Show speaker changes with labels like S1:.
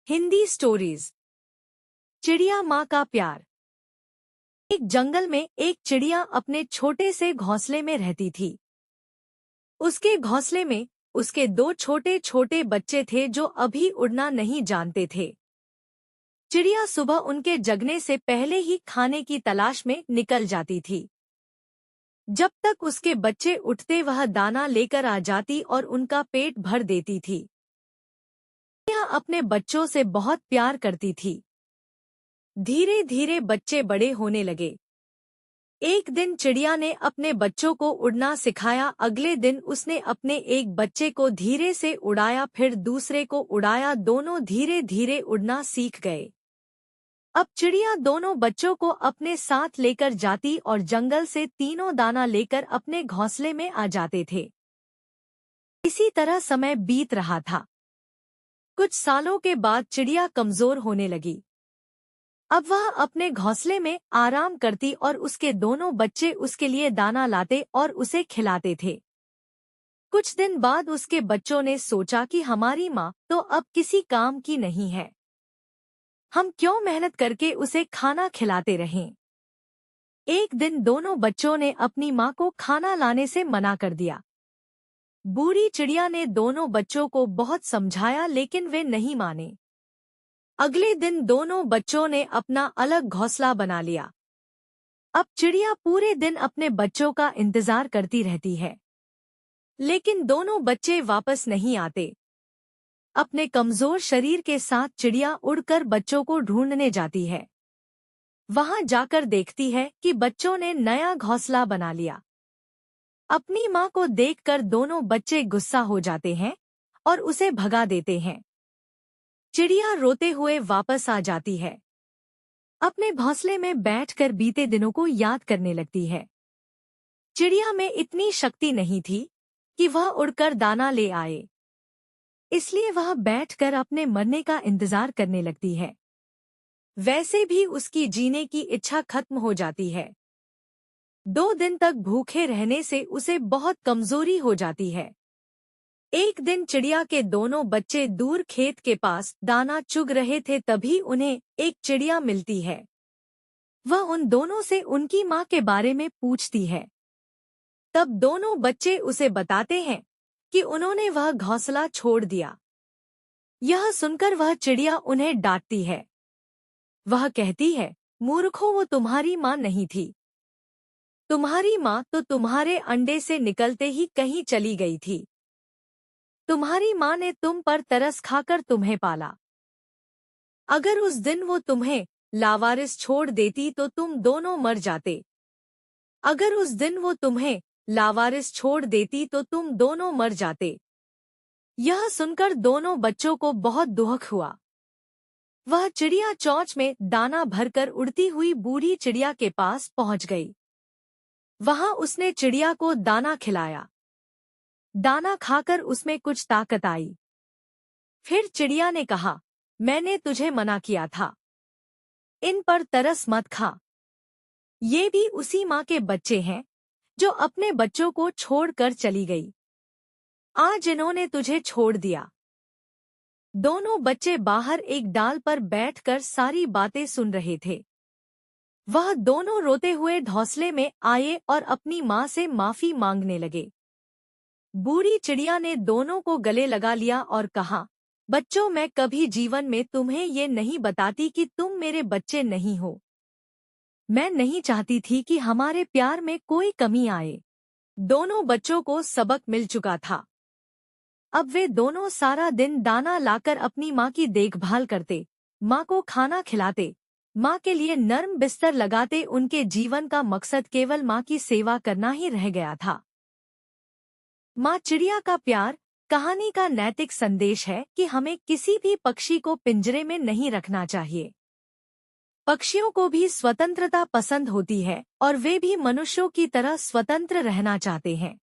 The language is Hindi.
S1: हिंदी स्टोरीज। चिड़िया माँ का प्यार। एक जंगल में एक चिड़िया अपने छोटे से घोंसले में रहती थी। उसके घोंसले में उसके दो छोटे छोटे बच्चे थे जो अभी उड़ना नहीं जानते थे। चिड़िया सुबह उनके जगने से पहले ही खाने की तलाश में निकल जाती थी। जब तक उसके बच्चे उठते वह दाना लेकर आ जाती और उनका पेट भर देती थी। चिड़िया अपने बच्चों से बहुत प्यार करती थी। धीरे धीरे बच्चे बड़े होने लगे। एक दिन चिड़िया ने अपने बच्चों को उड़ना सिखाया। अगले दिन उसने अपने एक बच्चे को धीरे से उड़ाया, फिर दूसरे को उड़ाया। दोनों धीरे धीरे उड़ना सीख गए। अब चिड़िया दोनों बच्चों को अपने साथ लेकर जाती और जंगल से तीनों दाना लेकर अपने घोंसले में आ जाते थे। इसी तरह समय बीत रहा था। कुछ सालों के बाद चिड़िया कमजोर होने लगी। अब वह अपने घोंसले में आराम करती और उसके दोनों बच्चे उसके लिए दाना लाते और उसे खिलाते थे। कुछ दिन बाद उसके बच्चों ने सोचा कि हमारी माँ तो अब किसी काम की नहीं है, हम क्यों मेहनत करके उसे खाना खिलाते रहें। एक दिन दोनों बच्चों ने अपनी माँ को खाना लाने से मना कर दिया। बूढ़ी चिड़िया ने दोनों बच्चों को बहुत समझाया, लेकिन वे नहीं माने। अगले दिन दोनों बच्चों ने अपना अलग घोंसला बना लिया। अब चिड़िया पूरे दिन अपने बच्चों का इंतजार करती रहती है, लेकिन दोनों बच्चे वापस नहीं आते। अपने कमजोर शरीर के साथ चिड़िया उड़कर बच्चों को ढूंढने जाती है। वहां जाकर देखती है कि बच्चों ने नया घोंसला बना लिया। अपनी माँ को देखकर दोनों बच्चे गुस्सा हो जाते हैं और उसे भगा देते हैं। चिड़िया रोते हुए वापस आ जाती है। अपने घोंसले में बैठकर बीते दिनों को याद करने लगती है। चिड़िया में इतनी शक्ति नहीं थी कि वह उड़कर दाना ले आए, इसलिए वह बैठकर अपने मरने का इंतजार करने लगती है। वैसे भी उसकी जीने की इच्छा खत्म हो जाती है। 2 दिन तक भूखे रहने से उसे बहुत कमजोरी हो जाती है। एक दिन चिड़िया के दोनों बच्चे दूर खेत के पास दाना चुग रहे थे, तभी उन्हें एक चिड़िया मिलती है। वह उन दोनों से उनकी माँ के बारे में पूछती है। तब दोनों बच्चे उसे बताते हैं कि उन्होंने वह घोंसला छोड़ दिया। यह सुनकर वह चिड़िया उन्हें डांटती है। वह कहती है, मूर्खों, वो तुम्हारी माँ नहीं थी। तुम्हारी माँ तो तुम्हारे अंडे से निकलते ही कहीं चली गई थी। तुम्हारी माँ ने तुम पर तरस खाकर तुम्हें पाला। अगर उस दिन वो तुम्हें लावारिस छोड़ देती तो तुम दोनों मर जाते। अगर उस दिन वो तुम्हें लावारिस छोड़ देती तो तुम दोनों मर जाते। यह सुनकर दोनों बच्चों को बहुत दुख हुआ। वह चिड़िया चोंच में दाना भरकर उड़ती हुई बूढ़ी चिड़िया के पास पहुंच गई। वहां उसने चिड़िया को दाना खिलाया। दाना खाकर उसमें कुछ ताकत आई। फिर चिड़िया ने कहा, मैंने तुझे मना किया था, इन पर तरस मत खा। ये भी उसी माँ के बच्चे हैं जो अपने बच्चों को छोड़कर चली गई। आज इन्होंने तुझे छोड़ दिया। दोनों बच्चे बाहर एक डाल पर बैठकर सारी बातें सुन रहे थे। वह दोनों रोते हुए घोंसले में आए और अपनी माँ से माफी मांगने लगे। बूढ़ी चिड़िया ने दोनों को गले लगा लिया और कहा, बच्चों, मैं कभी जीवन में तुम्हें ये नहीं बताती कि तुम मेरे बच्चे नहीं हो। मैं नहीं चाहती थी कि हमारे प्यार में कोई कमी आए। दोनों बच्चों को सबक मिल चुका था। अब वे दोनों सारा दिन दाना लाकर अपनी माँ की देखभाल करते, माँ को खाना खिलाते, माँ के लिए नर्म बिस्तर लगाते। उनके जीवन का मकसद केवल माँ की सेवा करना ही रह गया था। माँ चिड़िया का प्यार कहानी का नैतिक संदेश है कि हमें किसी भी पक्षी को पिंजरे में नहीं रखना चाहिए। पक्षियों को भी स्वतंत्रता पसंद होती है और वे भी मनुष्यों की तरह स्वतंत्र रहना चाहते हैं।